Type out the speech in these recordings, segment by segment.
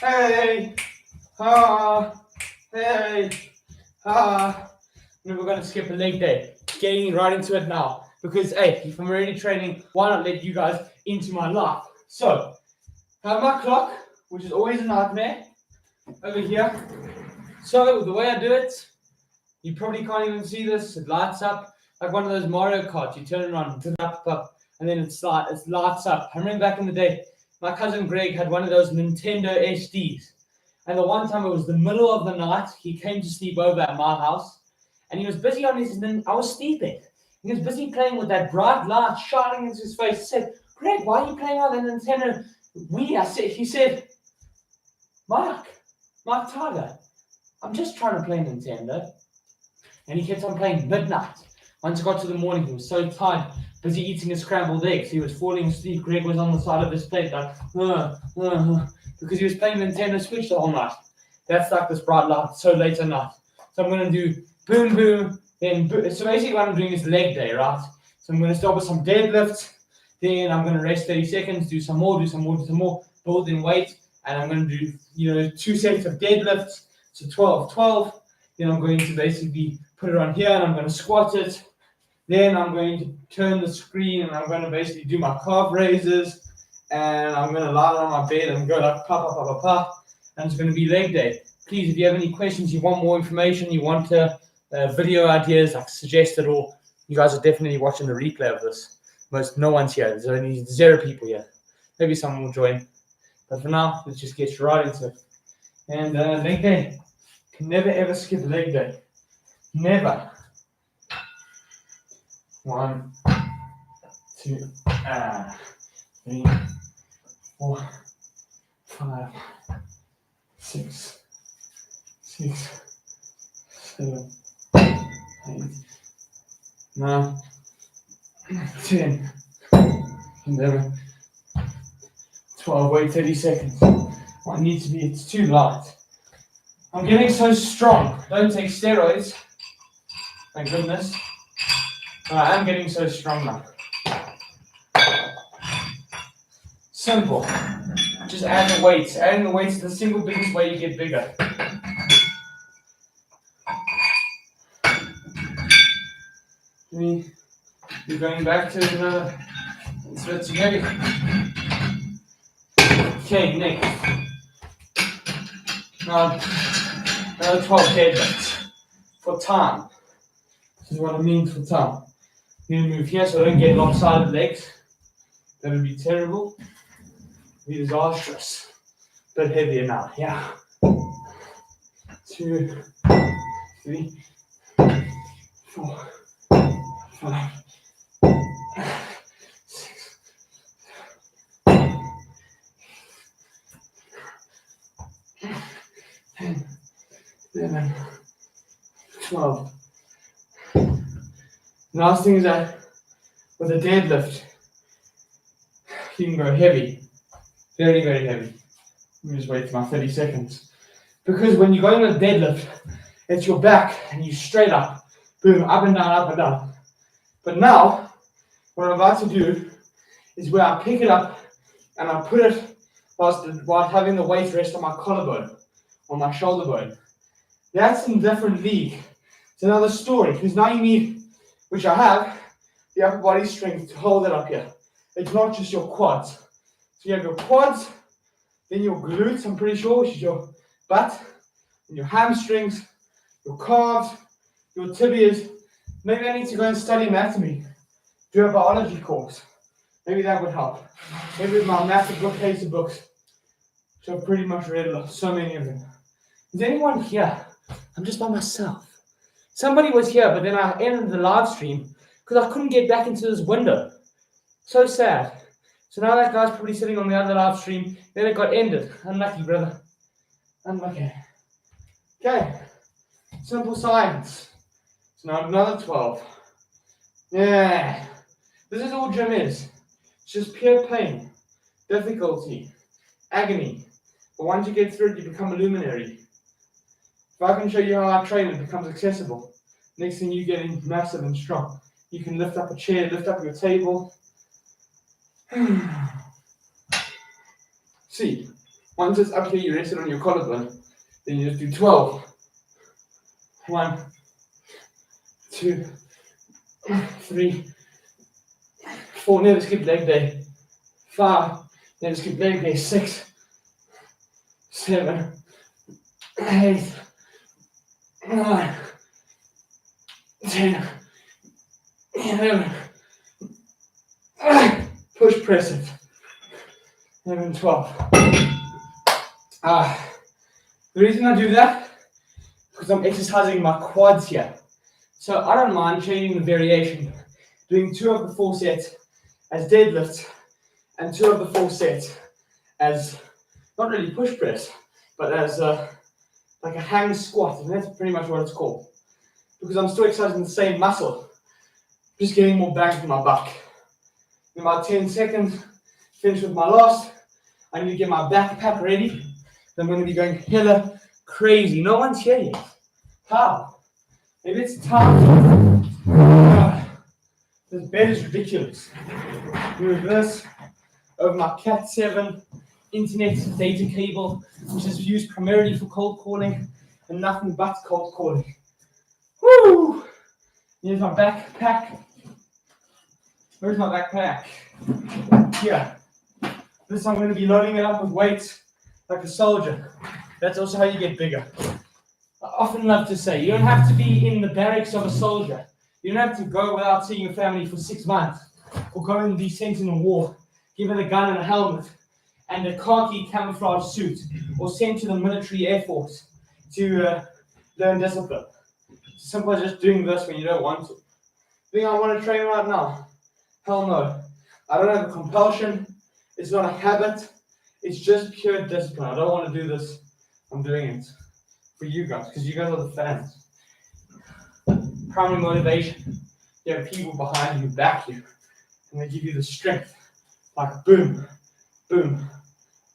Hey, ha, hey, ha. And we're going to skip a leg day. Getting right into it now. Because, hey, if I'm already training, why not let you guys into my life? So, I have my clock, which is always a nightmare, over here. So, the way I do it, you probably can't even see this. It lights up like one of those Mario Karts. You turn it on, and then it lights up. I remember back in the day, my cousin Greg had one of those Nintendo SDs. And the one time it was the middle of the night, he came to sleep over at my house. And he was busy on his, I was sleeping. He was busy playing with that bright light shining into his face. He said, Greg, why are you playing on the Nintendo Wii? He said, Mark Tiger, I'm just trying to play Nintendo. And he kept on playing midnight. Once it got to the morning, he was so tired, busy eating his scrambled eggs. He was falling asleep. Greg was on the side of his plate, like, because he was playing Nintendo Switch the whole night. That's like this bright light, so late at night. So I'm going to do boom, boom, then boom. So basically what I'm doing is leg day, right? So I'm going to start with some deadlifts, then I'm going to rest 30 seconds, do some more, build in weight, and I'm going to do, 2 sets of deadlifts, so 12. Then I'm going to basically put it on here and I'm going to squat it. Then I'm going to turn the screen and I'm going to basically do my calf raises. And I'm going to lie down on my bed and go like pa. And it's going to be leg day. Please, if you have any questions, you want more information, you want video ideas, I suggest it all. You guys are definitely watching the replay of this. No one's here. There's only 0 people here. Maybe someone will join. But for now, let's just get right into it. And leg day. Can never ever skip leg day. Never. 1, 2, 3, 4, 5, 6, 7, 8, 9, 10, 11, 12. Wait 30 seconds. I need to be, it's too light. I'm getting so strong. Don't take steroids. Thank goodness. I am getting so strong now. Simple. Just add the weights. Adding the weights is the single biggest way you get bigger. You're going back to another. So it's heavy. Okay, next. Now, another 12 deadlifts for time. This is what I mean for time. I'm going to move here so I don't get lopsided legs. That would be terrible. Be disastrous. A bit heavier now. Yeah. 2, 3, 4, 5, 6, 10, 11, 12. The last thing is that with a deadlift, you can go heavy. Very, very heavy. Let me just wait for my 30 seconds. Because when you're going with a deadlift, it's your back and you straight up. Boom, up and down. But now, what I'm about to do is where I pick it up and I put it while having the weight rest on my collarbone, on my shoulder bone. That's in a different league. It's another story, because now you need, which I have, the upper body strength to hold it up here. It's not just your quads. So you have your quads, then your glutes, I'm pretty sure, which is your butt, and your hamstrings, your calves, your tibias. Maybe I need to go and study anatomy, do a biology course. Maybe that would help. Maybe with my massive bookcase of books, which I've pretty much read so many of them. Is anyone here? I'm just by myself. Somebody was here, but then I ended the live stream because I couldn't get back into this window. So sad. So now that guy's probably sitting on the other live stream, then it got ended. Unlucky, brother. Unlucky. Okay. Simple science. So now another 12. Yeah. This is all gym is. It's just pure pain, difficulty, agony. But once you get through it, you become a luminary. If I can show you how I train, it becomes accessible. Next thing, you're getting massive and strong. You can lift up a chair, lift up your table. See, Once it's up here, you rest it on your collarbone. Then you just do 12. 1, 2, 3, 4. Never skip leg day. 5. Never skip leg day. 6, 7, 8, 9, 10, 11. Push press it. 11, 12. The reason I do that because I'm exercising my quads here. So I don't mind changing the variation, doing 2 of the 4 sets as deadlifts and 2 of the 4 sets as not really push press, but as like a hang squat, and that's pretty much what it's called. Because I'm still exercising the same muscle, just getting more bang for my buck. In about 10 seconds, finish with my last. I need to get my backpack ready. I'm going to be going hella crazy. No one's here yet. How? Maybe it's time. This bed is ridiculous. Move this over my Cat 7 internet data cable, which is used primarily for cold calling and nothing but cold calling. Woo! Here's my backpack. Where's my backpack? Here. This I'm going to be loading it up with weights like a soldier. That's also how you get bigger. I often love to say, you don't have to be in the barracks of a soldier. You don't have to go without seeing your family for 6 months, or go and be sent in a war, given a gun and a helmet, and a khaki camouflage suit, or sent to the military air force to learn discipline. It's simple as just doing this when you don't want to. Think I want to train right now? Hell no. I don't have a compulsion. It's not a habit. It's just pure discipline. I don't want to do this. I'm doing it for you guys, because you guys are the fans. Primary motivation. You have people behind you who back you, and they give you the strength. Like boom, boom,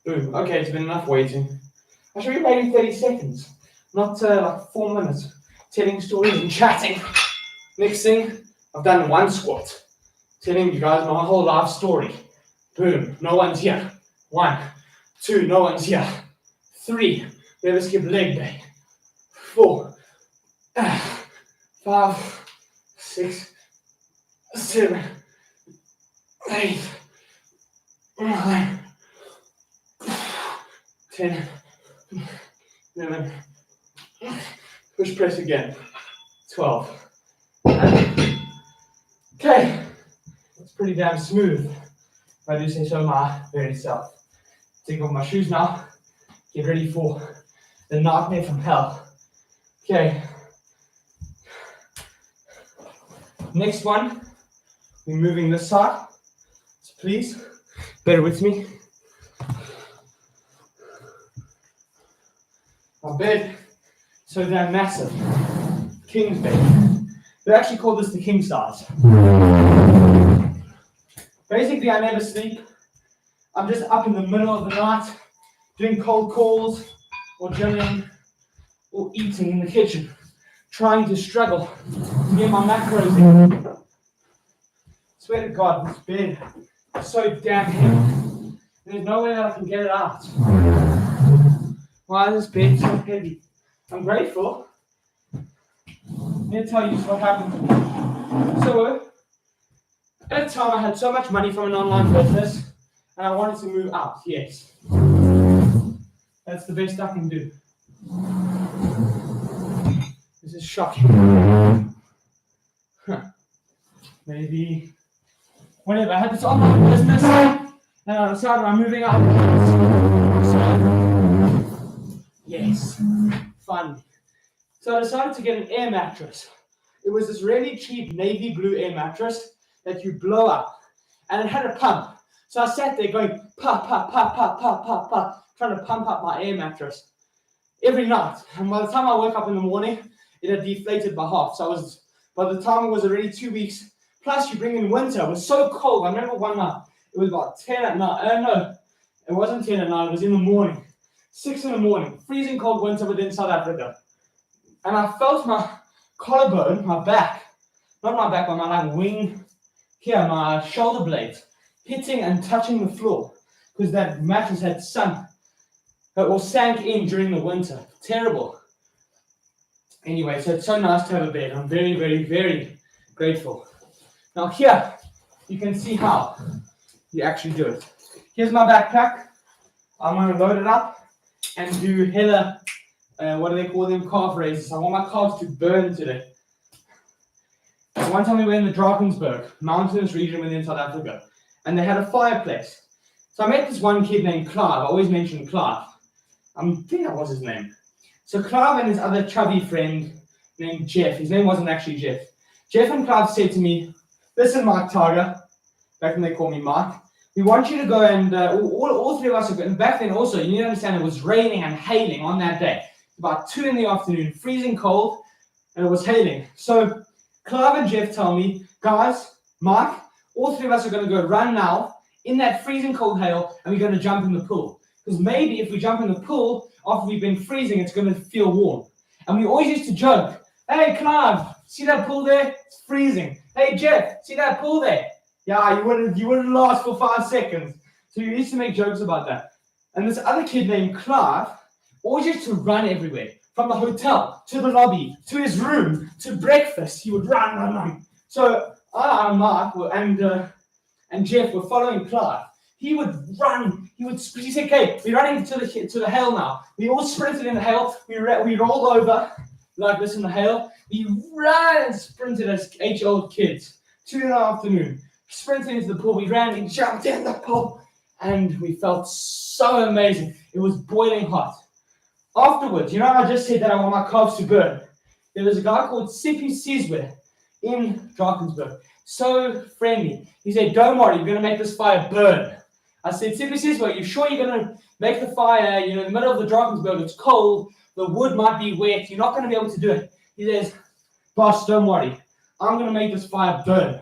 boom. Okay, it's been enough waiting. I should be waiting 30 seconds, not like 4 minutes, telling stories and chatting. Next thing, I've done 1 squat, telling you guys my whole life story. Boom, no one's here. 1, 2, no one's here. 3, never skip leg day. 4, 5, 6, 7, 8, 9, 10, 11. Push press again. 12. Okay, it's pretty damn smooth, if I do say so my very self. Take off my shoes now. Get ready for the nightmare from hell. Okay. Next one, we're moving this side. So please, bear with me. My bed, so damn massive. King's bed. They actually call this the king size. Basically, I never sleep. I'm just up in the middle of the night, doing cold calls, or gymming, or eating in the kitchen, trying to struggle to get my macros in. Swear to God, this bed is so damn heavy. There's no way that I can get it out. Why is this bed so heavy? I'm grateful. Let me tell you what happened. So, at the time I had so much money from an online business, and I wanted to move out, yes. That's the best I can do. This is shocking. Maybe, whatever, I had this online business, and I decided I'm moving out. So, yes, fun. So I decided to get an air mattress. It was this really cheap navy blue air mattress that you blow up, and it had a pump. So I sat there going pa pa pa pa pa pa pa, trying to pump up my air mattress every night. And by the time I woke up in the morning, it had deflated by half. So by the time it was already 2 weeks. Plus, you bring in winter. It was so cold. I remember one night it was about 10 at night. No, it wasn't 10 at night. It was in the morning, 6 in the morning. Freezing cold winter within South Africa. And I felt my collarbone, my back, not my back, but my wing here, my shoulder blades, hitting and touching the floor because that mattress had sunk or sank in during the winter. Terrible. Anyway, so it's so nice to have a bed. I'm very, very, very grateful. Now here, you can see how you actually do it. Here's my backpack. I'm going to load it up and do hella, what do they call them, calf raises. I want my calves to burn today. One time we were in the Drakensberg, mountainous region within South Africa, and they had a fireplace. So I met this one kid named Clive. I always mention Clive. I think that was his name. So Clive and his other chubby friend named Jeff, his name wasn't actually Jeff. Jeff and Clive said to me, listen, Mike Tiger, back when they called me Mike, we want you to go and, all three of us are going. Back then also, you need to understand it was raining and hailing on that day. About 2 in the afternoon, freezing cold, and it was hailing. So Clive and Jeff tell me, guys, Mike, all three of us are going to go run now in that freezing cold hail, and we're going to jump in the pool. Because maybe if we jump in the pool, after we've been freezing, it's going to feel warm. And we always used to joke, hey, Clive, see that pool there? It's freezing. Hey, Jeff, see that pool there? Yeah, you wouldn't last for 5 seconds. So we used to make jokes about that. And this other kid named Clive always used to run everywhere. From the hotel, to the lobby, to his room, to breakfast. He would run. So Mark and Jeff were following Clive. He would run. He said, okay, we're running to the hail now. We all sprinted in the hail. We rolled over like this in the hail. We ran and sprinted as 8-year-old kids. 2 in the afternoon. Sprinted into the pool. We ran and jumped in the pool. And we felt so amazing. It was boiling hot. Afterwards, you know I just said that I want my calves to burn. There was a guy called Sipho Sizwe in Drakensberg. So friendly. He said, don't worry, you're going to make this fire burn. I said, Sipho Sizwe, are you sure you're going to make the fire, in the middle of the Drakensberg? It's cold. The wood might be wet. You're not going to be able to do it. He says, boss, don't worry. I'm going to make this fire burn.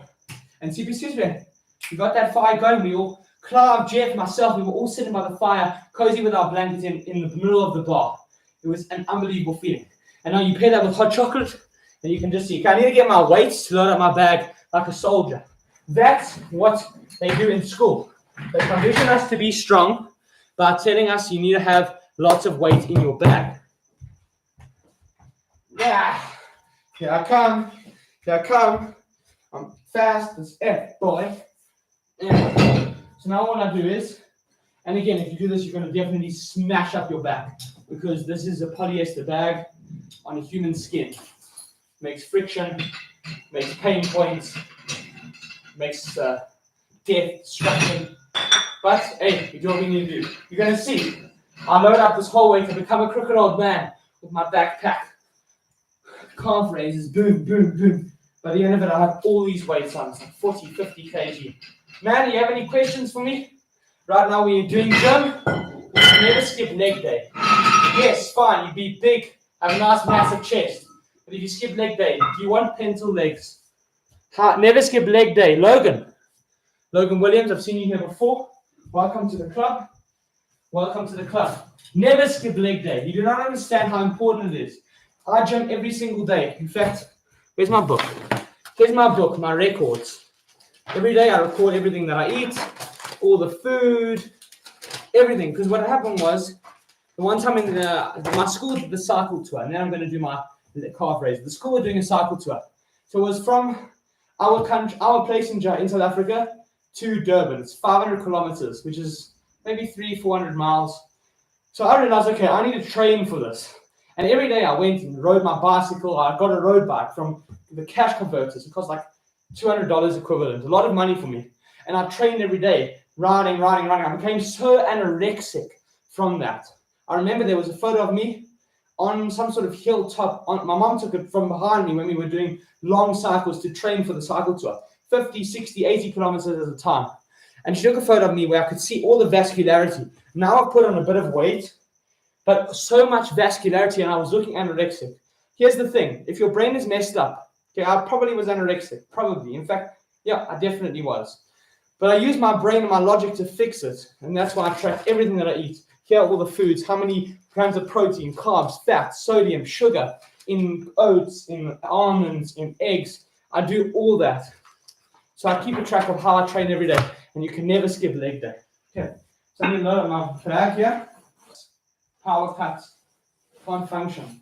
And Sipho Sizwe, we got that fire going. We all, Clive, Jeff, myself, we were all sitting by the fire, cozy with our blankets in the middle of the bar. It was an unbelievable feeling. And now you pair that with hot chocolate, and you can just see, okay, I need to get my weights to load up my bag like a soldier. That's what they do in school. They condition us to be strong by telling us you need to have lots of weight in your bag. Yeah, here I come. I'm fast as F, boy. Yeah. So now what I do is, and again, if you do this, you're going to definitely smash up your back because this is a polyester bag on a human skin. Makes friction, makes pain points, makes death, destruction. But hey, you do what we need to do. You're going to see, I load up this whole weight to become a crooked old man with my backpack. Calf raises, boom, boom, boom. By the end of it, I have all these weights on. It's like 40, 50 kg. Man, do you have any questions for me? Right now, when you're doing gym, never skip leg day. Yes, fine, you be big, have a nice massive chest. But if you skip leg day, do you want pencil legs? Never skip leg day. Logan Williams, I've seen you here before. Welcome to the club. Welcome to the club. Never skip leg day. You do not understand how important it is. I gym every single day. In fact, where's my book? Here's my book, my records. Every day I record everything that I eat, all the food, everything. Because what happened was, the one time in my school did the cycle tour, and then I'm going to do my calf raise. The school were doing a cycle tour. So it was from our country, our place in South Africa to Durban. It's 500 kilometers, which is maybe 300-400 miles. So I realized, okay, I need to train for this. And every day I went and rode my bicycle. I got a road bike from the cash converters. It cost like $200 equivalent, a lot of money for me. And I trained every day, riding. I became so anorexic from that. I remember there was a photo of me on some sort of hilltop. My mom took it from behind me when we were doing long cycles to train for the cycle tour, 50, 60, 80 kilometers at a time. And she took a photo of me where I could see all the vascularity. Now I've put on a bit of weight, but so much vascularity, and I was looking anorexic. Here's the thing. If your brain is messed up, okay, I probably was anorexic. Probably. In fact, yeah, I definitely was. But I use my brain and my logic to fix it. And that's why I track everything that I eat. Here are all the foods, how many grams of protein, carbs, fat, sodium, sugar, in oats, in almonds, in eggs. I do all that. So I keep a track of how I train every day. And you can never skip leg day. Okay. So I'm going to load up my bag here. power cuts, can't function.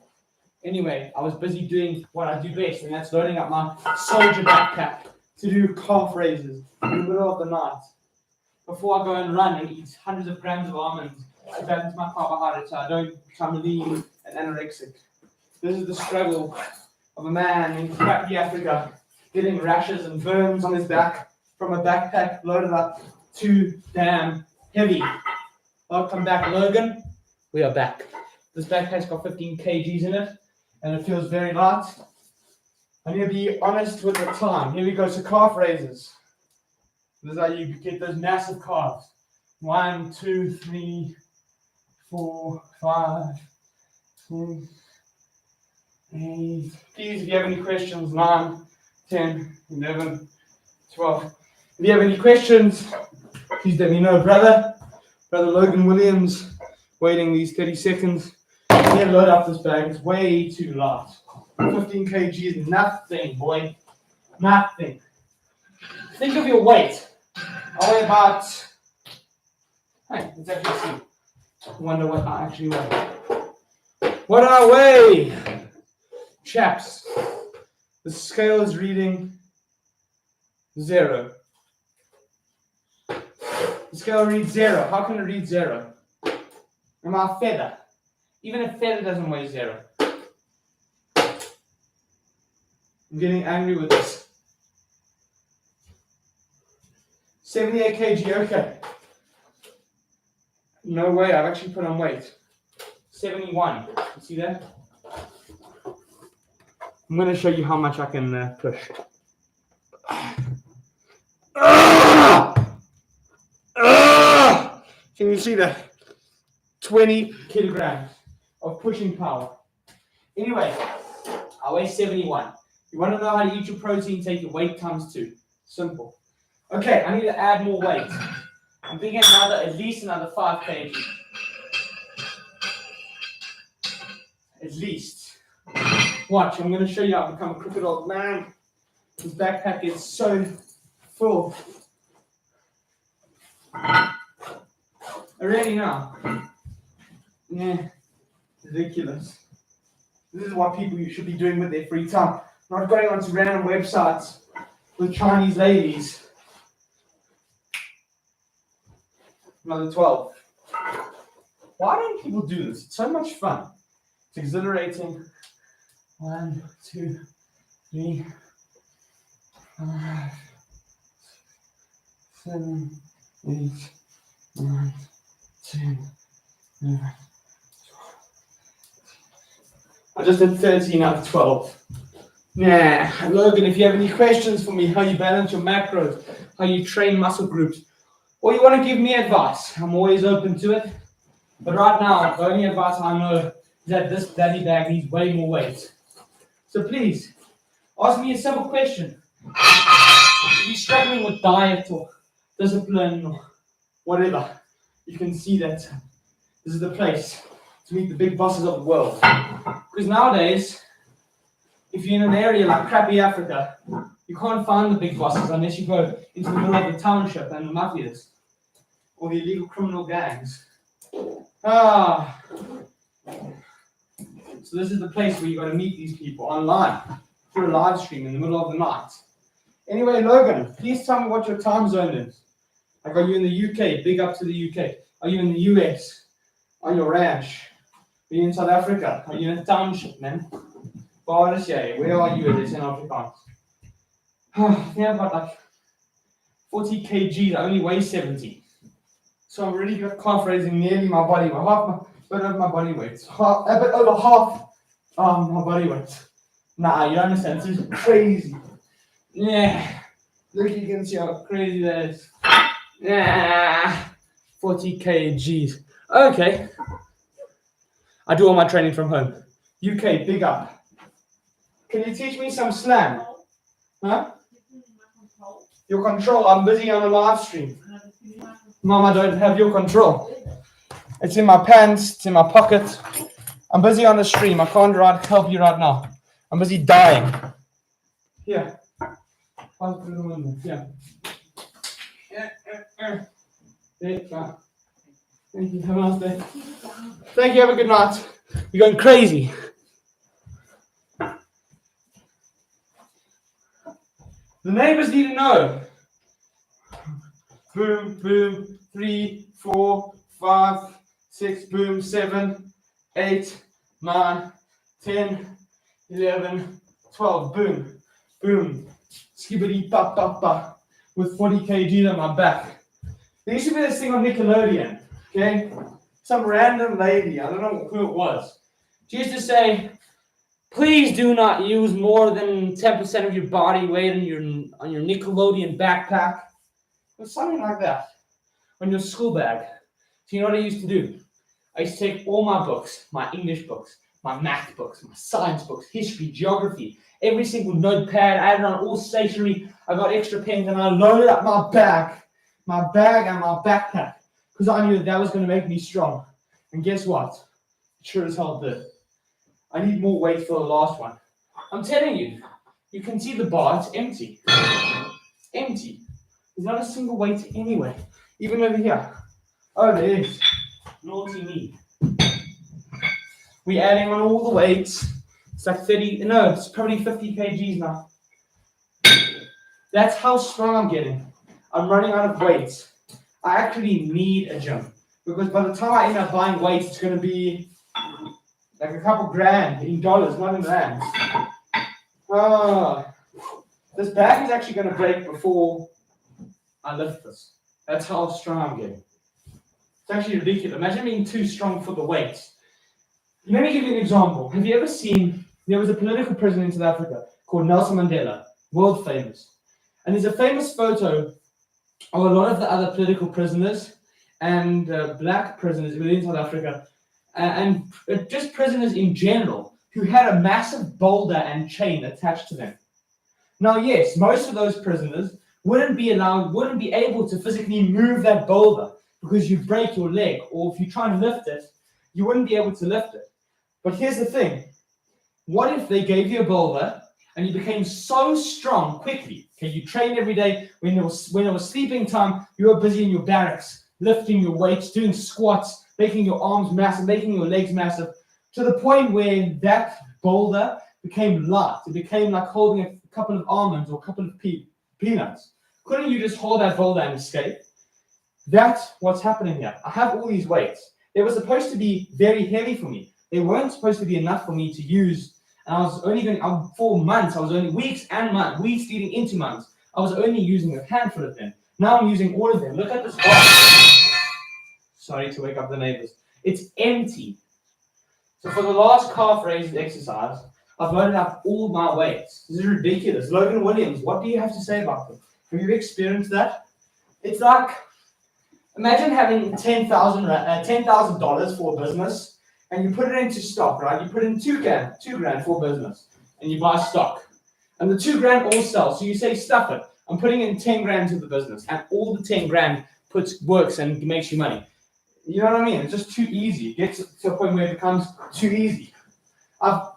Anyway, I was busy doing what I do best, and that's loading up my soldier backpack to do calf raises in the middle of the night. Before I go and run and eat hundreds of grams of almonds to balance my carbohydrates so I don't become lean and anorexic. This is the struggle of a man in crappy Africa getting rashes and burns on his back from a backpack loaded up too damn heavy. Welcome back, Logan. We are back. This backpack's got 15 kgs in it, and it feels very light. I need to be honest with the time. Here we go, so calf raises. This is how you get those massive calves. 1, 2, 3, 4, 5, 6, 8. Please, if you have any questions, 9, 10, 11, 12. If you have any questions, please let me know, brother. Brother Logan Williams, waiting these 30 seconds. Can't load up this bag, it's way too light. 15 kg is nothing, boy. Nothing. Think of your weight. I weigh about. Hey, let's actually see. I wonder what I actually weigh. What do I weigh? Chaps, the scale is reading 0. The scale reads 0. How can it read 0? Am I a feather? Even a feather doesn't weigh 0. I'm getting angry with this. 78 kg, okay. No way, I've actually put on weight. 71, you see that? I'm going to show you how much I can push. Can you see that? 20 kilograms of pushing power. Anyway, I weigh 71. You want to know how to eat your protein, take your weight times 2. Simple. Okay, I need to add more weight. I'm thinking at least another 5 kg. At least. Watch, I'm going to show you how to become a crooked old man. This backpack is so full. Already now. Yeah, ridiculous. This is what people should be doing with their free time. Not going onto random websites with Chinese ladies. Another 12. Why don't people do this? It's so much fun. It's exhilarating. 1, 2, 3, 5, 7, 8, 9, 10, 11, 12. I just did 13 out of 12. Nah, Logan, if you have any questions for me, how you balance your macros, how you train muscle groups, or you want to give me advice, I'm always open to it. But right now, the only advice I know is that this daddy bag needs way more weight. So please, ask me a simple question. If you're struggling with diet or discipline or whatever, you can see that this is the place to meet the big bosses of the world. Because nowadays, if you're in an area like crappy Africa, you can't find the big bosses unless you go into the middle of the township and the mafias or the illegal criminal gangs. So this is the place where you got to meet these people online through a live stream in the middle of the night. Anyway, Logan, please tell me what your time zone is. Like, are you in the UK? Big up to the UK. Are you in the US? On your ranch? Are you in South Africa? Are you in a township, man? Where are you at this in Afrikaans? Yeah, but like 40 kg, I only weigh 70. So I'm really good calf raising nearly my body weight, a bit of my body weight, a bit over half my body weight. Nah, you don't understand, this is crazy. Yeah, look, you can see how crazy that is. Yeah, 40 kgs. Okay, I do all my training from home. UK, big up. Can you teach me some slang? Huh? Your control, I'm busy on a live stream. Mom, I don't have your control. It's in my pants, it's in my pocket. I'm busy on the stream, I can't help you right now. I'm busy dying. Here. Here. There you go. Thank you. Have a nice day. Thank you. Have a good night. You're going crazy. The neighbors need to know. Boom, boom, 3, 4, 5, 6, boom, 7, 8, 9, 10, 11, 12, boom, boom, skibbity pa pa pa, with 40 kg on my back. There used to be this thing on Nickelodeon, okay? Some random lady, I don't know who it was. She used to say, please do not use more than 10% of your body weight on your Nickelodeon backpack. It was something like that. On your school bag. So you know what I used to do? I used to take all my books, my English books, my math books, my science books, history, geography, every single notepad, I had it on all stationery. I got extra pens and I loaded up my bag and my backpack. Because I knew that was going to make me strong. And guess what? It sure as hell did. I need more weight for the last one. I'm telling you, you can see the bar, it's empty. Empty. There's not a single weight anywhere. Even over here. Oh, there is. Naughty me. We're adding on all the weights. It's like 30, no, it's probably 50 kgs now. That's how strong I'm getting. I'm running out of weights. I actually need a gym. Because by the time I end up buying weights, it's going to be like a couple grand in dollars, not in rands. This bag is actually going to break before I lift this. That's how strong I'm getting. It's actually ridiculous. Imagine being too strong for the weights. Let me give you an example. Have you ever seen, there was a political prisoner in South Africa called Nelson Mandela, world famous. And there's a famous photo of a lot of the other political prisoners and black prisoners within South Africa and just prisoners in general who had a massive boulder and chain attached to them. Now, yes, most of those prisoners wouldn't be able to physically move that boulder because you break your leg, or if you try and lift it, you wouldn't be able to lift it. But here's the thing. What if they gave you a boulder and you became so strong quickly? Okay, you trained every day. When it was sleeping time, you were busy in your barracks, lifting your weights, doing squats, making your arms massive, making your legs massive, to the point where that boulder became light. It became like holding a couple of almonds or a couple of peanuts. Couldn't you just hold that boulder and escape? That's what's happening here. I have all these weights. They were supposed to be very heavy for me. They weren't supposed to be enough for me to use. And I was only going, for months, I was only weeks leading into months. I was only using a handful of them. Now I'm using all of them. Look at this box. Sorry to wake up the neighbors. It's empty. So for the last calf raises exercise, I've loaded up all my weights. This is ridiculous. Logan Williams, what do you have to say about them? Have you experienced that? It's like, imagine having $10,000 for a business and you put it into stock, right? You put in $2 grand for a business and you buy stock. And the $2 grand all sells. So you say, stuff it. I'm putting in 10 grand to the business and all the 10 grand works and makes you money. You know what I mean? It's just too easy. It gets to a point where it becomes too easy. I've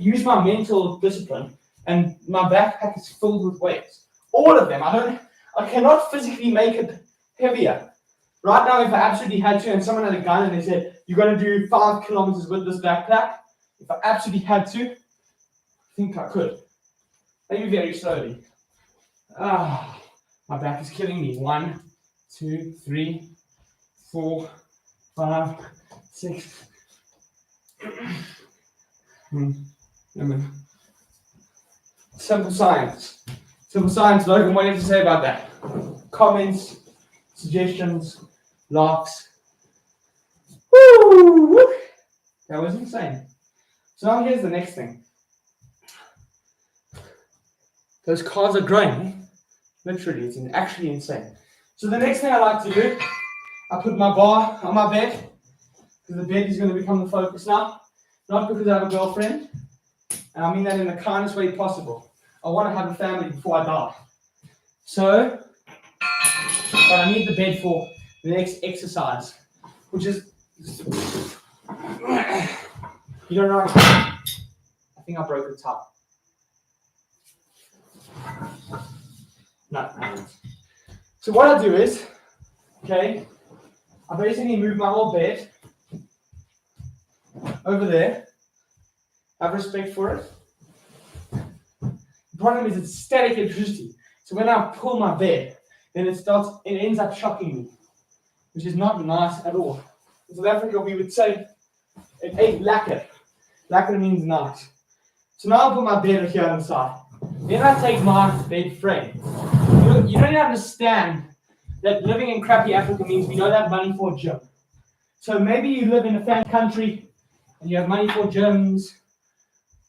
used my mental discipline and my backpack is filled with weights. All of them. I cannot physically make it heavier. Right now, if I absolutely had to, and someone had a gun and they said, you're going to do 5 kilometers with this backpack, if I absolutely had to, I think I could. Maybe very slowly. My back is killing me. 1, 2, 3, 4, 5, 6. Simple science. Simple science, Logan, what do you have to say about that? Comments, suggestions, laughs. Woo! That was insane. So now here's the next thing. Those cars are growing. Literally, it's actually insane. So the next thing I like to do, I put my bar on my bed, because the bed is going to become the focus now. Not because I have a girlfriend, and I mean that in the kindest way possible. I want to have a family before I die. So, but I need the bed for the next exercise, which is, you don't know, I think I broke the top. No. So what I do is, okay, I basically move my whole bed over there. Have respect for it. The problem is it's static electricity. So when I pull my bed, then it ends up shocking me, which is not nice at all. In South Africa, we would say it ain't lekker. Lekker means nice. So now I put my bed here on the side. Then I take my bed frame. You don't understand that living in crappy Africa means we don't have money for a gym. So maybe you live in a fancy country and you have money for gyms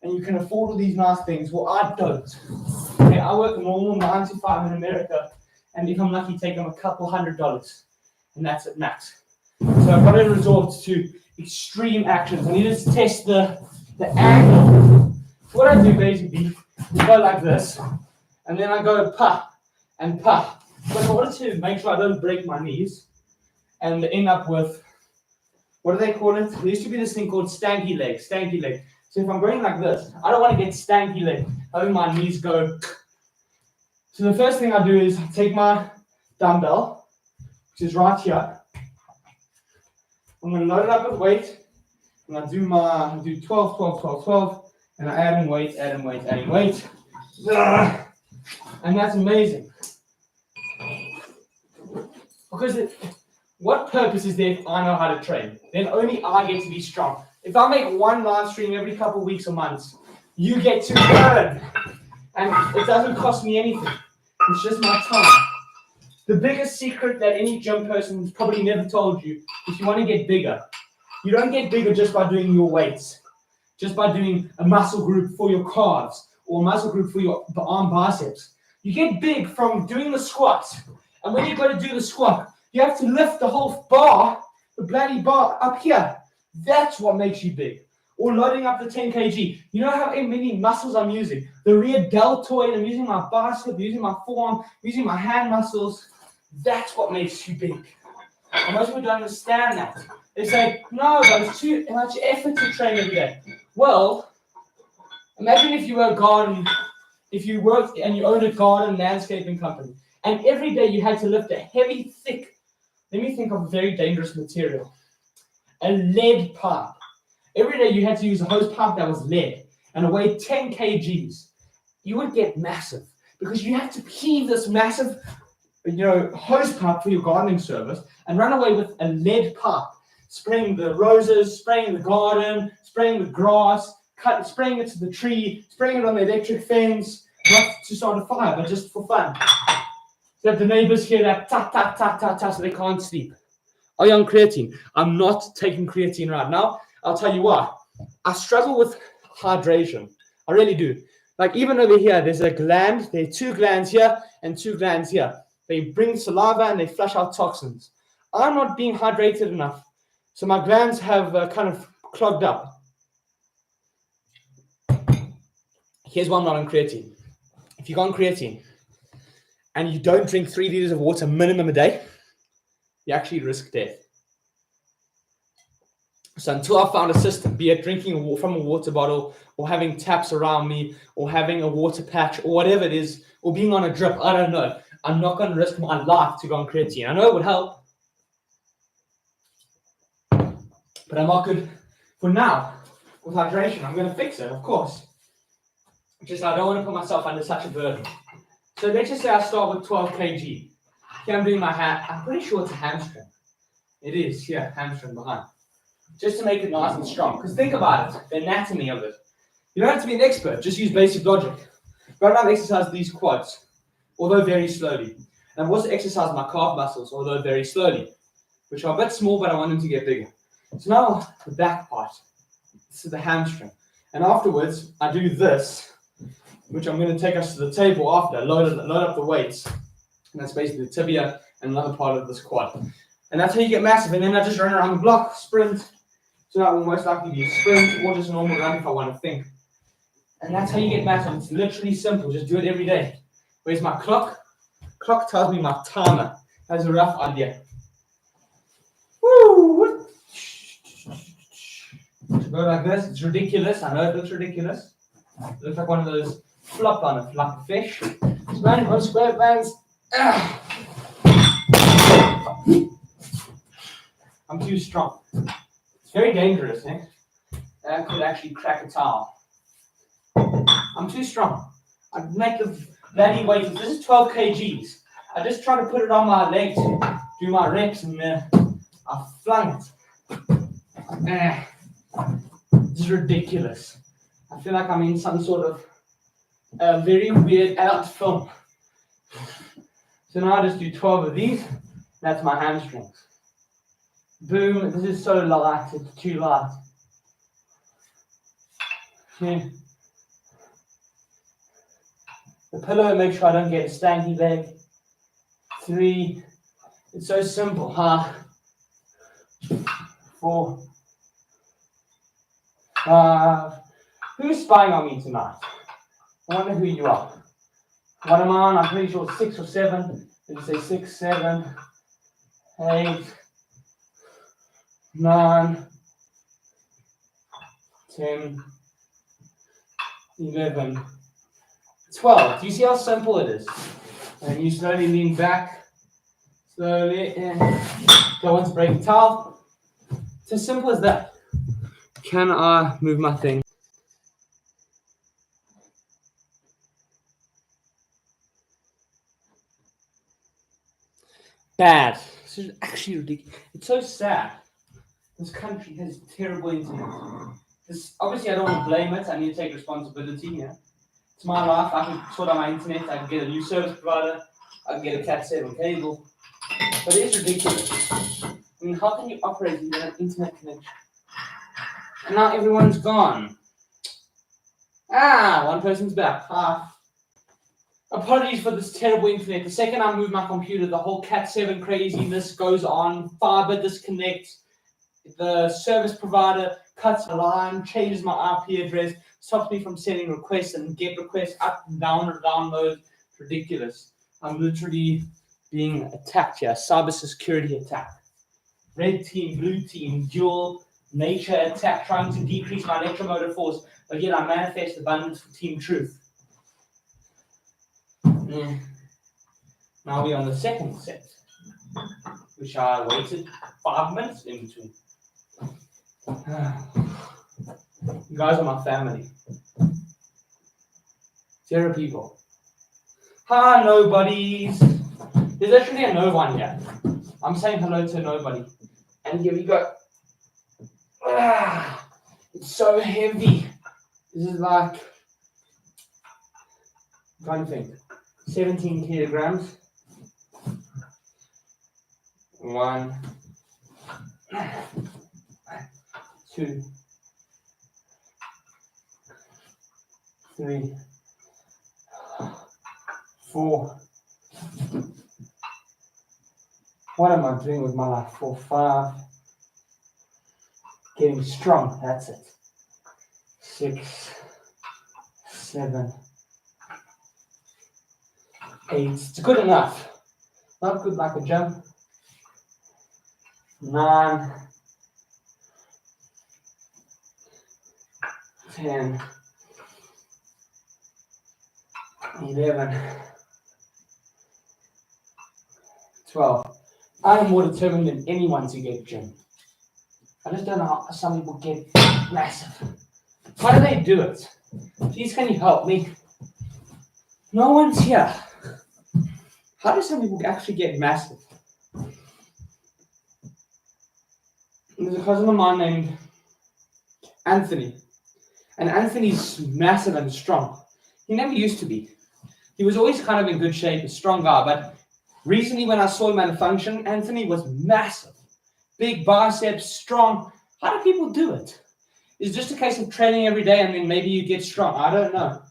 and you can afford all these nice things. Well, I don't. Okay, I work a normal 9 to 5 in America, and if I'm lucky, take them a couple $100, and that's at max. So I've got to resort to extreme actions. I need to test the angle. So what I do basically is go like this, and then I go pa and pa. But in order to make sure I don't break my knees and end up with, what do they call it? There used to be this thing called stanky leg. So if I'm going like this, I don't want to get stanky leg, having my knees go. So the first thing I do is take my dumbbell, which is right here. I'm going to load it up with weight, and I do 12, 12, 12, 12, and I add in weight, adding weight. And that's amazing. Because what purpose is there if I know how to train? Then only I get to be strong. If I make one live stream every couple of weeks or months, you get to learn. And it doesn't cost me anything. It's just my time. The biggest secret that any gym person has probably never told you is you want to get bigger. You don't get bigger just by doing your weights, just by doing a muscle group for your calves or a muscle group for your arm biceps. You get big from doing the squat. And when you go to do the squat, you have to lift the whole bar, the bloody bar up here. That's what makes you big. Or loading up the 10 kg. You know how many muscles I'm using? The rear deltoid, I'm using my bicep, using my forearm, using my hand muscles. That's what makes you big. And most people don't understand that. They say, no, but it's too much effort to train every day. Well, imagine if you were a garden, if you worked and you owned a garden landscaping company, and every day you had to lift a heavy, thick, let me think of a very dangerous material, a lead pipe. Every day you had to use a hose pipe that was lead and it weighed 10 kgs. You would get massive because you have to heave this massive, hose pipe for your gardening service and run away with a lead pipe, spraying the roses, spraying the garden, spraying the grass, spraying it to the tree, spraying it on the electric fence, not to start a fire, but just for fun. So that the neighbors hear that ta ta ta ta ta, so they can't sleep. Are you on creatine? I'm not taking creatine right now. I'll tell you why. I struggle with hydration. I really do. Like even over here, there's a gland. There are 2 glands here and 2 glands here. They bring saliva and they flush out toxins. I'm not being hydrated enough. So my glands have kind of clogged up. Here's why I'm not on creatine. If you go on creatine and you don't drink 3 liters of water minimum a day, you actually risk death. So until I found a system, be it drinking from a water bottle or having taps around me or having a water patch or whatever it is, or being on a drip, I don't know. I'm not going to risk my life to go on creatine. I know it would help, but I'm not good for now with hydration. I'm going to fix it, of course. Just I don't want to put myself under such a burden. So let's just say I start with 12 kg. Here I'm doing my hand. I'm pretty sure it's a hamstring. It is, here, hamstring behind. Just to make it nice and strong. Because think about it, the anatomy of it. You don't have to be an expert, just use basic logic. Right now I've exercised these quads, although very slowly. And I've also exercised my calf muscles, although very slowly, which are a bit small, but I want them to get bigger. So now the back part, this is the hamstring. And afterwards, I do this, which I'm going to take us to the table after, load up the weights. And that's basically the tibia and another part of this quad. And that's how you get massive. And then I just run around the block, sprint. So that will most likely be a sprint or just a normal run if I want to think. And that's how you get massive. It's literally simple. Just do it every day. Where's my clock? Clock tells me my timer. That's a rough idea. Woo! To go like this, it's ridiculous. I know it looks ridiculous. It looks like one of those flop on a flop fish. It's running on square bands. I'm too strong. It's very dangerous, eh? I could actually crack a towel. I'm too strong. I'd make the bloody weight. This is 12 kgs. I just try to put it on my legs, do my reps, and I flung it. This is ridiculous. I feel like I'm in some sort of very weird adult film. So now I just do 12 of these. That's my hamstrings. Boom. This is so light. It's too light. Okay. The pillow, make sure I don't get a stanky leg. 3. It's so simple, huh? 4. 5. Who's spying on me tonight? I wonder who you are. What am I on? I'm pretty sure 6 or 7. Did you say 6, 7, 8, 9, 10, 11, 12. Do you see how simple it is? And you slowly lean back, slowly, and go on to break the towel. It's as simple as that. Can I move my thing? Bad. This is actually ridiculous. It's so sad. This country has terrible internet. This, obviously, I don't want to blame it. I need to take responsibility. Yeah, it's my life. I can sort out my internet. I can get a new service provider. I can get a Cat 7 cable. But it's ridiculous. I mean, how can you operate without an internet connection? And now everyone's gone. One person's back. Apologies for this terrible internet. The second I move my computer, the whole Cat 7 craziness goes on. Fiber disconnects. The service provider cuts the line, changes my IP address, stops me from sending requests and get requests up and down or download. It's ridiculous. I'm literally being attacked here. Cybersecurity attack. Red team, blue team, dual nature attack, trying to decrease my electromotor force. But yet I manifest abundance for Team Truth. Now we're on the second set, which I waited 5 minutes in between. You guys are my family. 0 people. Hi, nobodies. There's actually a no one here. I'm saying hello to nobody. And here we go. It's so heavy. This is like, I'm trying to think, 17 kilograms. 1, 2, 3, 4. What am I doing with my life? 4, 5. Getting strong, that's it. 6, 7, 8. It's good enough. Not good like a jump. 9, 10, 11, 12. I am more determined than anyone to get gym. I just don't know how some people get massive. How do they do it? Please, can you help me? No one's here. How do some people actually get massive? There's a cousin of mine named Anthony. And Anthony's massive and strong. He never used to be. He was always kind of in good shape, a strong guy. But recently when I saw him at a function, Anthony was massive. Big biceps, strong. How do people do it? Is it just a case of training every day and then maybe you get strong? I don't know.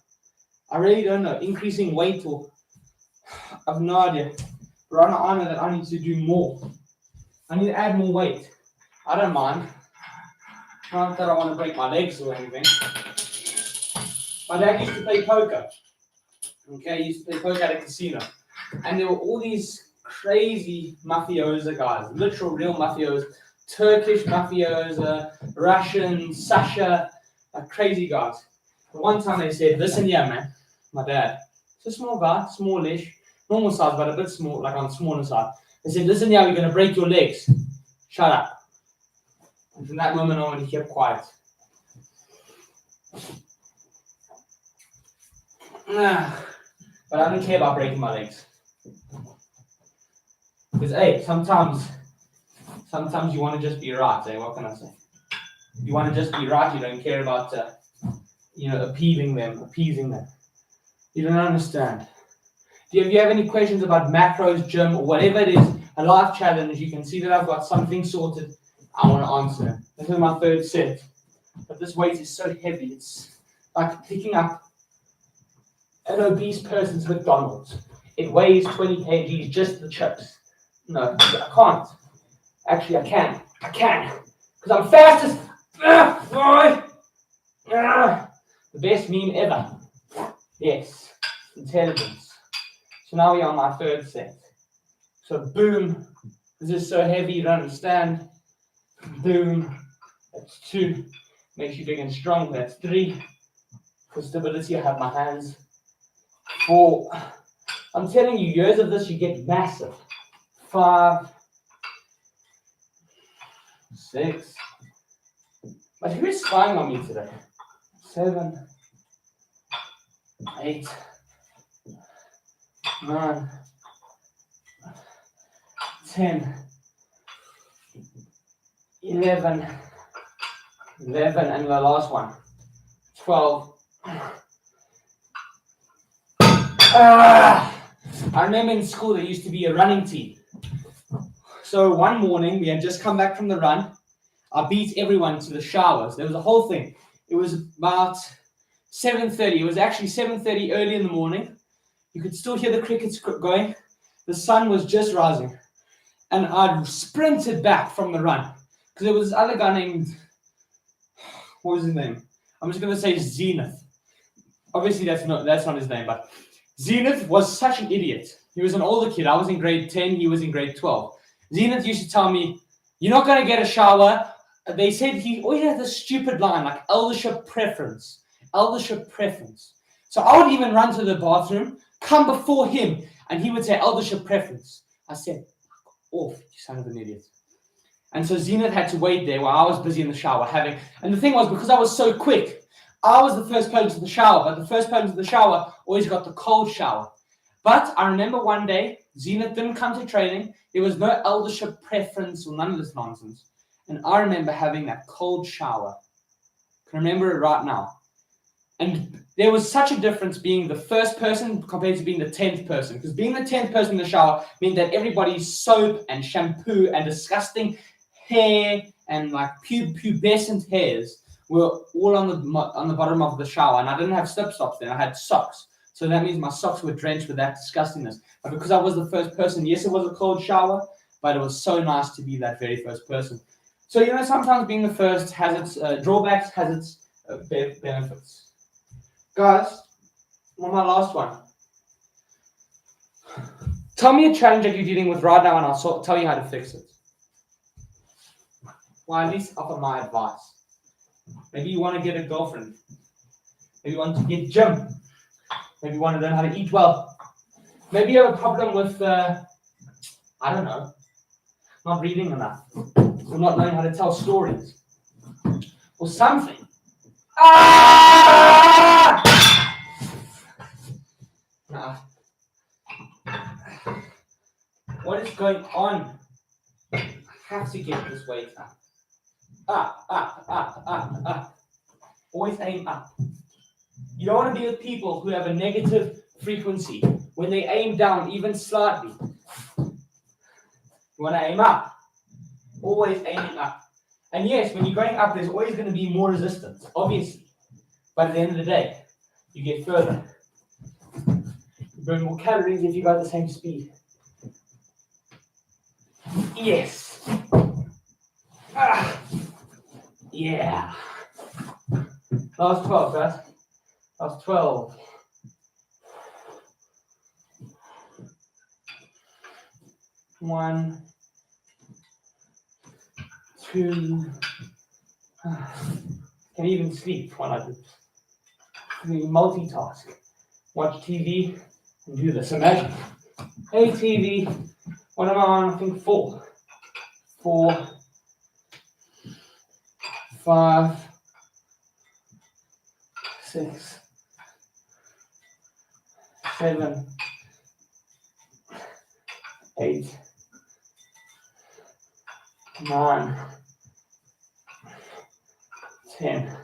I really don't know. Increasing weight or... I have no idea. But I know that I need to do more. I need to add more weight. I don't mind. Not that I want to break my legs or anything. My dad used to play poker. Okay, he used to play poker at a casino. And there were all these crazy mafiosa guys, literal real mafiosa, Turkish mafiosa, Russian, Sasha, like crazy guys. But one time they said, listen here, man, my dad, it's a small guy, smallish, normal size, but a bit small, like on the smaller side. They said, listen here, we're going to break your legs. Shut up. And from that moment on, he kept quiet. But I don't care about breaking my legs. Because, hey, sometimes you want to just be right, eh? What can I say? You want to just be right, you don't care about, appeasing them. You don't understand. If you have any questions about macros, gym, or whatever it is, a life challenge, you can see that I've got something sorted. I want to answer them. This is my third set. But this weight is so heavy. It's like picking up an obese person's McDonald's. It weighs 20 kgs, just the chips. No, I can't. Actually, I can. Because I'm fast as... the best meme ever. Yes. Intelligence. So now we're on my third set. So boom. This is so heavy, you don't understand. Boom. That's 2. Makes you big and strong. That's 3. For stability, I have my hands. 4. I'm telling you, years of this, you get massive. 5. 6. But who is spying on me today? 7. 8. 9. 10. 11. And the last one. 12. I remember in school there used to be a running team. So one morning we had just come back from the run. I beat everyone to the showers. There was a whole thing. It was about 7:30. It was actually 7:30 early in the morning. You could still hear the crickets going. The sun was just rising. And I sprinted back from the run. Because there was this other guy named, what was his name? I'm just going to say Zenith. Obviously that's not his name, but Zenith was such an idiot. He was an older kid. I was in grade 10. He was in grade 12. Zenith used to tell me, you're not going to get a shower. They said he always had this stupid line like eldership preference. So I would even run to the bathroom, come before him, and he would say eldership preference. I said, off, you son of an idiot. And so Zenith had to wait there while I was busy in the shower and the thing was, because I was so quick, I was the first person to the shower, but the first person to the shower always got the cold shower. But I remember one day, Zenith didn't come to training. There was no eldership preference or none of this nonsense. And I remember having that cold shower. I can remember it right now. And there was such a difference being the first person compared to being the 10th person. Because being the 10th person in the shower meant that everybody's soap and shampoo and disgusting hair and like pubescent hairs were all on the bottom of the shower. And I didn't have slip-flops then. I had socks. So that means my socks were drenched with that disgustingness. But because I was the first person, yes, it was a cold shower, but it was so nice to be that very first person. So, sometimes being the first has its drawbacks, has its benefits. Guys, on my last one. Tell me a challenge that you're dealing with right now and I'll tell you how to fix it. Well, at least offer my advice. Maybe you want to get a girlfriend. Maybe you want to get gym. Maybe you want to learn how to eat well. Maybe you have a problem with, not reading enough. Or not knowing how to tell stories. Or something. What is going on? I have to get this weight up. Always aim up. You don't want to be with people who have a negative frequency. When they aim down even slightly, you want to aim up. Always aiming up. And yes, when you're going up, there's always going to be more resistance, obviously. But at the end of the day, you get further. You burn more calories if you go at the same speed. Yes. Yeah. Last 12, guys. Last 12. 1, 2. Can even sleep while I do this. 3, multitask. Watch TV and do this. Imagine. Hey TV. What am I on? I think 4. 4. 5, 6, 7, 8, 9, 10,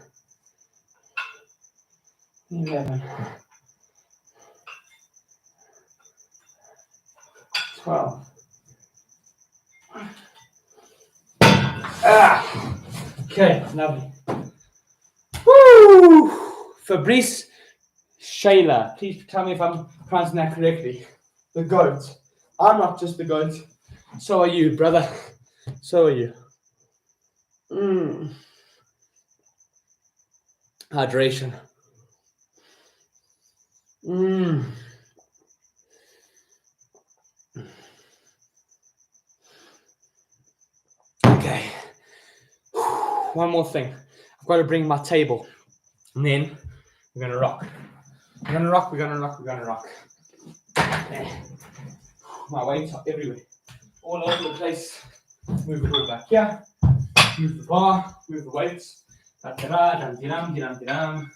11, 12. Okay, lovely. Woo! Fabrice Shayla. Please tell me if I'm pronouncing that correctly. The GOAT. I'm not just the GOAT. So are you, brother. So are you. Hydration. Okay. One more thing. I've got to bring my table. And then we're going to rock. We're going to rock, we're going to rock, we're going to rock. Okay. My weights are everywhere. All over the place. Move the ball back here. Move the bar. Move the weights. Da-da-da, dum-di-dum, di-dum-di-dum.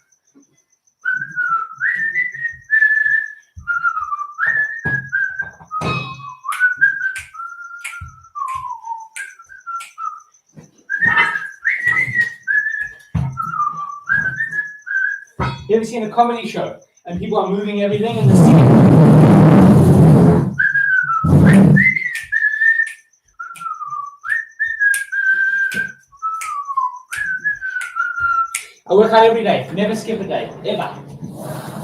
You ever seen a comedy show and people are moving everything in the scene? I work out every day, never skip a day, ever.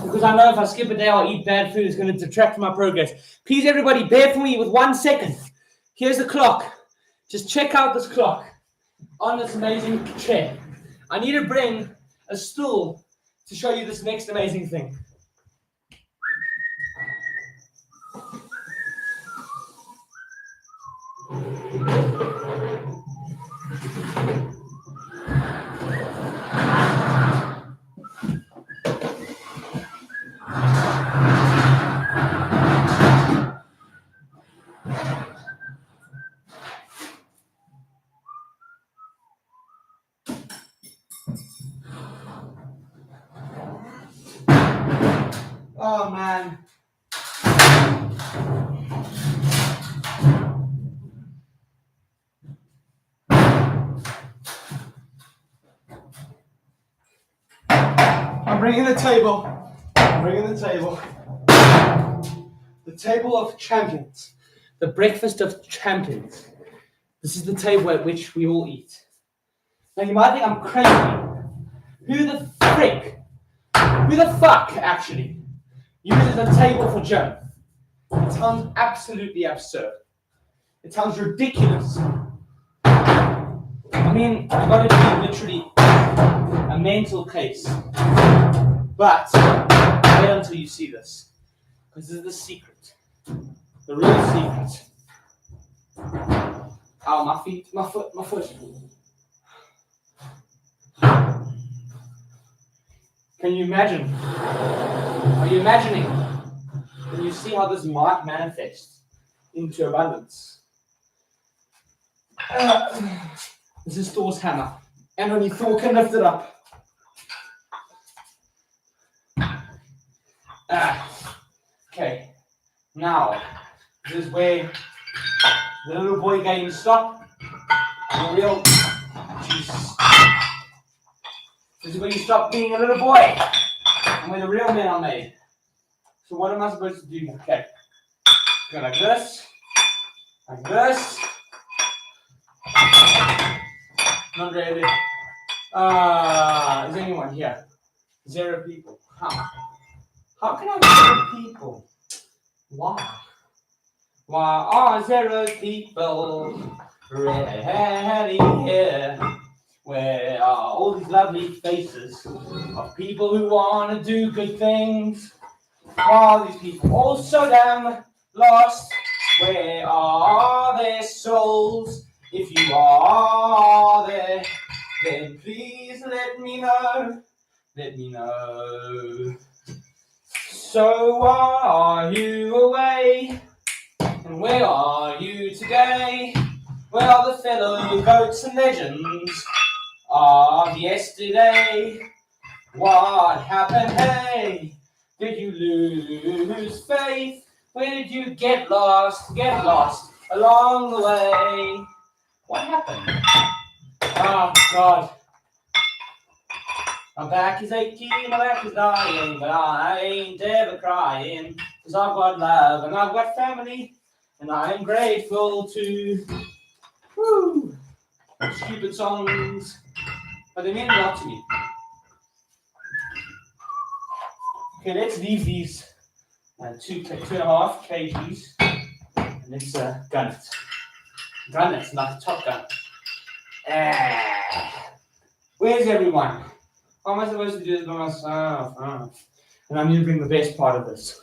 Because I know if I skip a day or eat bad food, it's going to detract from my progress. Please, everybody, bear for me with 1 second. Here's the clock. Just check out this clock on this amazing chair. I need to bring a stool to show you this next amazing thing. Oh man. I'm bringing the table. I'm bringing the table. The table of champions. The breakfast of champions. This is the table at which we all eat. Now you might think I'm crazy. Who the fuck actually uses a table for gym? It sounds absolutely absurd. It sounds ridiculous. I mean, I've got to be literally a mental case. But wait until you see this. Because this is the secret. The real secret. Ow, my feet, my foot. Can you imagine? Are you imagining? Can you see how this might manifest into abundance? This is Thor's hammer. And only Thor can lift it up. Okay. Now, this is where the little boy game stops. The real Jesus. This is where you stop being a little boy and where the real men are made. So what am I supposed to do? Okay. Go like this. Like this. Not really. Is anyone here? 0 people. How can I be 0 people? Why? Why are 0 people really here? Where are all these lovely faces of people who want to do good things? Why are these people all so damn lost? Where are their souls? If you are there, then please let me know. Let me know. So why are you away? And where are you today? Where are the fellow goats and legends of yesterday. What happened, hey? Did you lose faith? Where did you get lost along the way? What happened? Oh, God. My back is aching, my back is dying, but I ain't ever crying, 'cause I've got love and I've got family, and I'm grateful to. Woo! Stupid songs, but they mean a lot to me. Okay, let's leave these 2.5 kgs, and let's gun it. Gun it, like a Top Gun. Where's everyone? How am I supposed to do this by myself? And I'm going to bring the best part of this.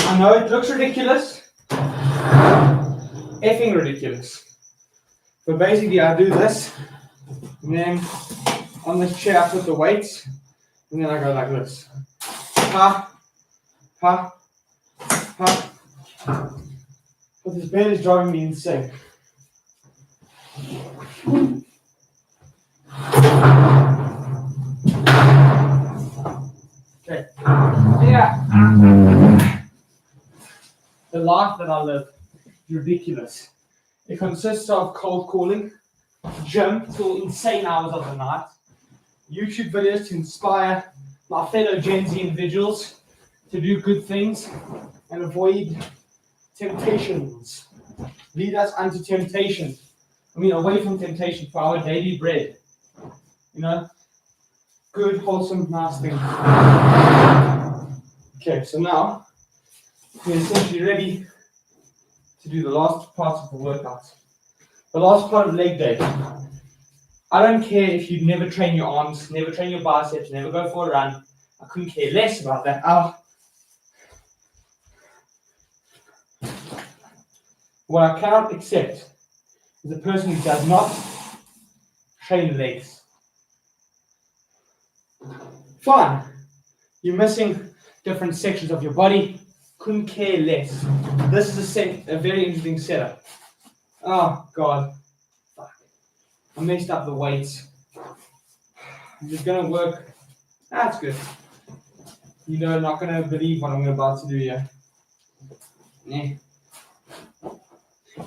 I know it looks ridiculous. Effing ridiculous. But basically I do this, and then on this chair I put the weights, and then I go like this. Ha, ha, ha. But this bed is driving me insane. Okay. Yeah. The life that I live is ridiculous. It consists of cold calling, gym till insane hours of the night, YouTube videos to inspire my fellow Gen Z individuals to do good things and avoid temptations. Lead us unto temptation. Away from temptation for our daily bread. Good, wholesome, nice things. Okay, so now we're essentially ready to do the last part of the workout. The last part of leg day. I don't care if you never train your arms, never train your biceps, never go for a run. I couldn't care less about that. What I cannot accept is a person who does not train legs. Fine. You're missing different sections of your body. Couldn't care less. This is a very interesting setup. Oh, God. Fuck. I messed up the weights. I'm just going to work. That's good. Not going to believe what I'm about to do here. Yeah.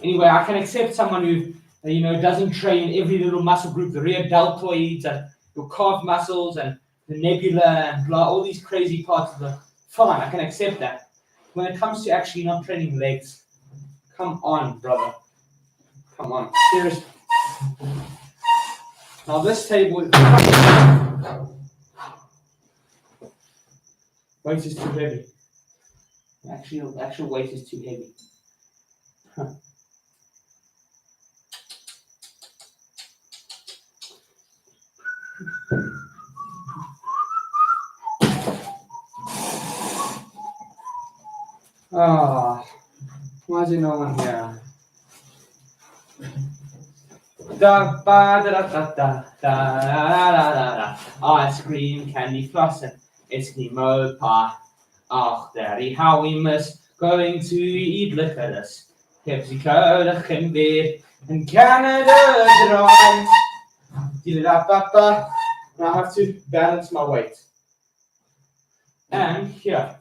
Anyway, I can accept someone who, doesn't train every little muscle group, the rear deltoids and your calf muscles and the nebula and blah, all these crazy parts of the. Fine, I can accept that. When it comes to actually not training legs, come on, brother. Come on, seriously. Now this table is weight is too heavy. The actual weight is too heavy. Why is there no one here? Da ba da da da da da da da da. Ice cream, candy floss, and Eskimo pie. Ach, Daddy, how we miss going to eat licorice. Pepsi Cola, Kimbeer, and Canada Dry. And I have to balance my weight. And here,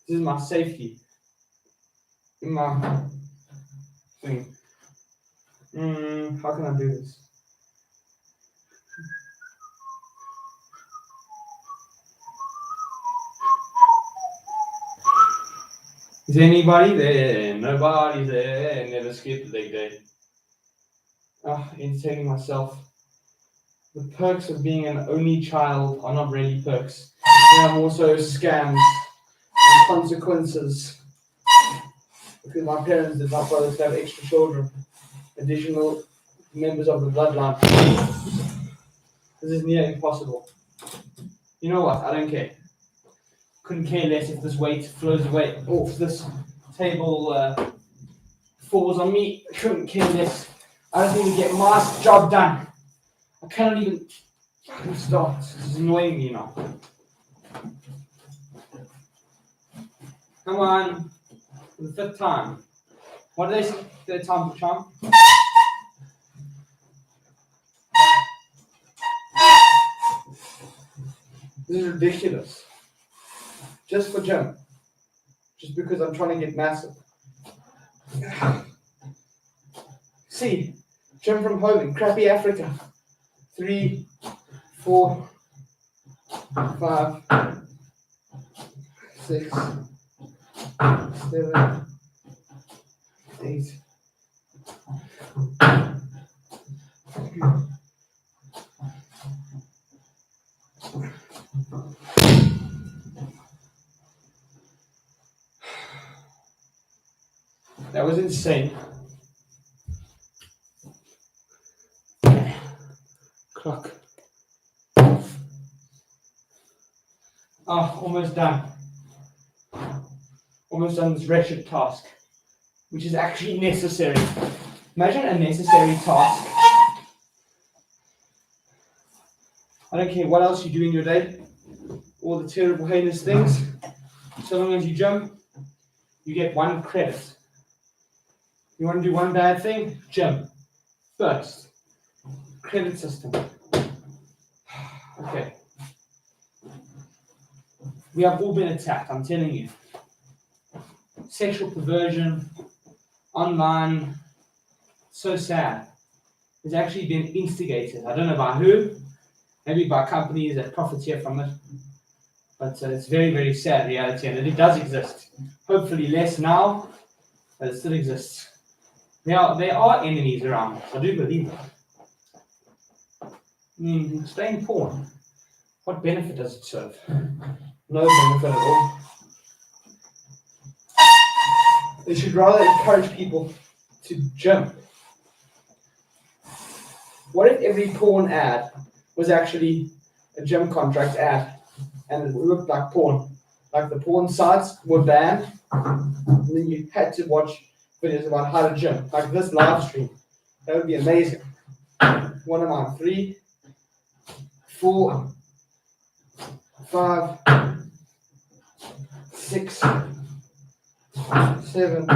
this is my safety. My thing. How can I do this? Is anybody there? Nobody's there. Never skipped leg day. Entertaining myself. The perks of being an only child are not really perks. They are also scams and consequences. Because my parents did not bother to have extra children, additional members of the bloodline. This is near impossible. You know what? I don't care. Couldn't care less if this weight flows away off this table, falls on me. Couldn't care less. I don't even get my job done. I cannot even start. This is annoying me now. Come on. For the 5th time. What do they say? Third time for charm? This is ridiculous. Just for gym. Just because I'm trying to get massive. See, gym from home in crappy Africa. 3, 4, 5, 6, 7, 8. That was insane. Clock. Oh, almost done. Almost done this wretched task, which is actually necessary. Imagine a necessary task. I don't care what else you do in your day, all the terrible, heinous things. So long as you jump, you get 1 credit. You want to do one bad thing? Jump. First. Credit system. Okay. We have all been attacked, I'm telling you. Sexual perversion, online, so sad. It's actually been instigated. I don't know by who, maybe by companies that profiteer from it. But it's very, very sad reality, and it does exist. Hopefully less now, but it still exists. There are enemies around, I do believe that. Explain porn. What benefit does it serve? No benefit at all. They should rather encourage people to jump. What if every porn ad was actually a gym contract ad and it looked like porn? Like the porn sites were banned, and then you had to watch videos about how to gym, like this live stream. That would be amazing. What am I? 3, 4, 5, 6, 7,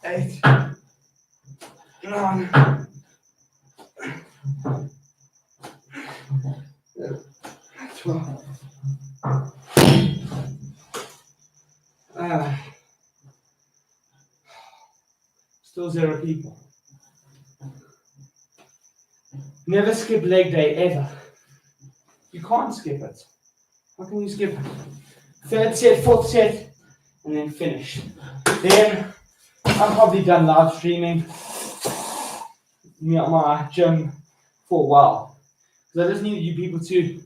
8, 9, 12. Still 0 people. Never skip leg day ever. You can't skip it. How can you skip it? 3rd set, 4th set, and then finish. Then I'm probably done live streaming my gym for a while. Because I just need you people to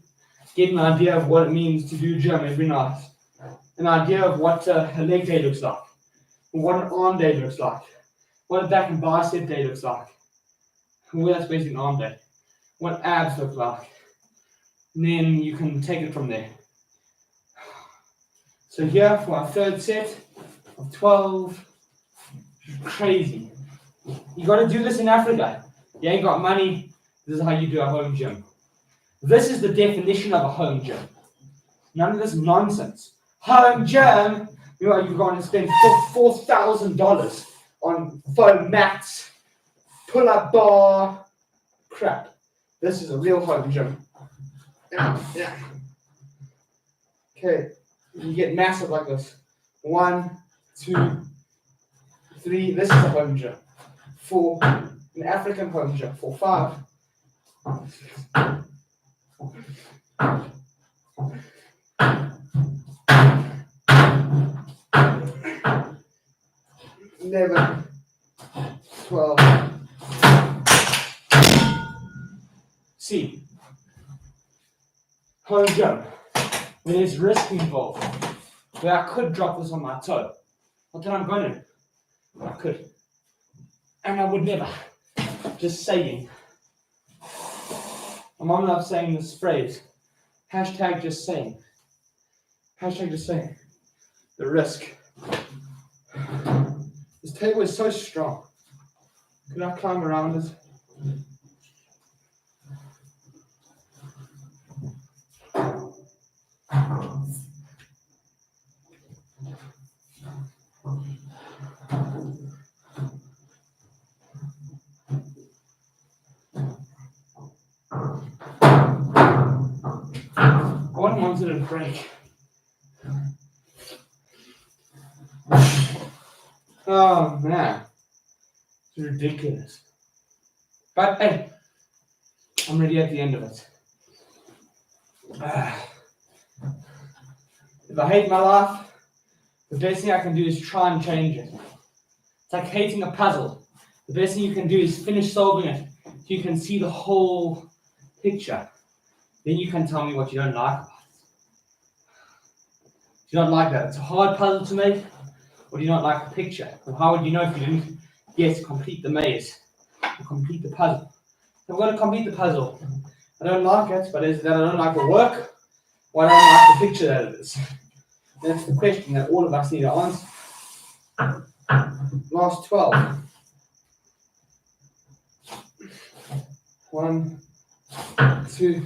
get an idea of what it means to do gym every night. An idea of what a leg day looks like. What an arm day looks like. What a back and bicep day looks like. Well, that's basically an arm day. What abs look like. And then you can take it from there. So here for our 3rd set of 12. Crazy. You got to do this in Africa. You ain't got money. This is how you do a home gym. This is the definition of a home gym. None of this nonsense. Home gym. You're going to spend $4,000 on foam mats, pull-up bar, crap. This is a real home gym. Yeah. Okay, you get massive like this. 1, 2, 3. This is a home gym. 4, an African home gym. 4, 5. 11, 12. See, home gym. There's risk involved. Where I could drop this on my toe. What then I'm going to do? I could. And I would never. Just saying. My mom loves saying this phrase. Hashtag just saying. Hashtag just saying. The risk. This table is so strong. Could I climb around it? One wanted a break. Oh man, it's ridiculous. But hey, I'm ready at the end of it. If I hate my life, the best thing I can do is try and change it. It's like hating a puzzle. The best thing you can do is finish solving it so you can see the whole picture. Then you can tell me what you don't like about it. Do you not like that? It's a hard puzzle to make, or do you not like the picture? Well, how would you know if you didn't get to complete the maze or complete the puzzle? I'm going to complete the puzzle. I don't like it, but is it that I don't like the work, or I don't like the picture that it is? That's the question that all of us need to answer. Last 12. 1, 2,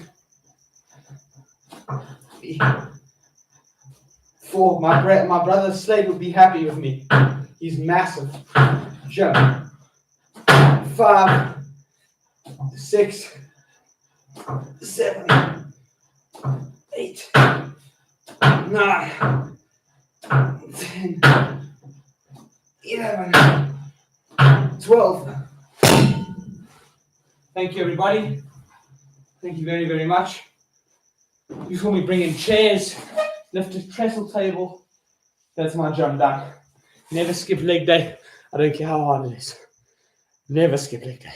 3, 4. My brother Slade would be happy with me. He's massive. Jump. 5, 6, 7, 8, 9, 10, 11, 12. Thank you, everybody. Thank you very, very much. You saw me bring in chairs, lift a trestle table. That's my jump done. Never skip leg day. I don't care how hard it is. Never skip leg day.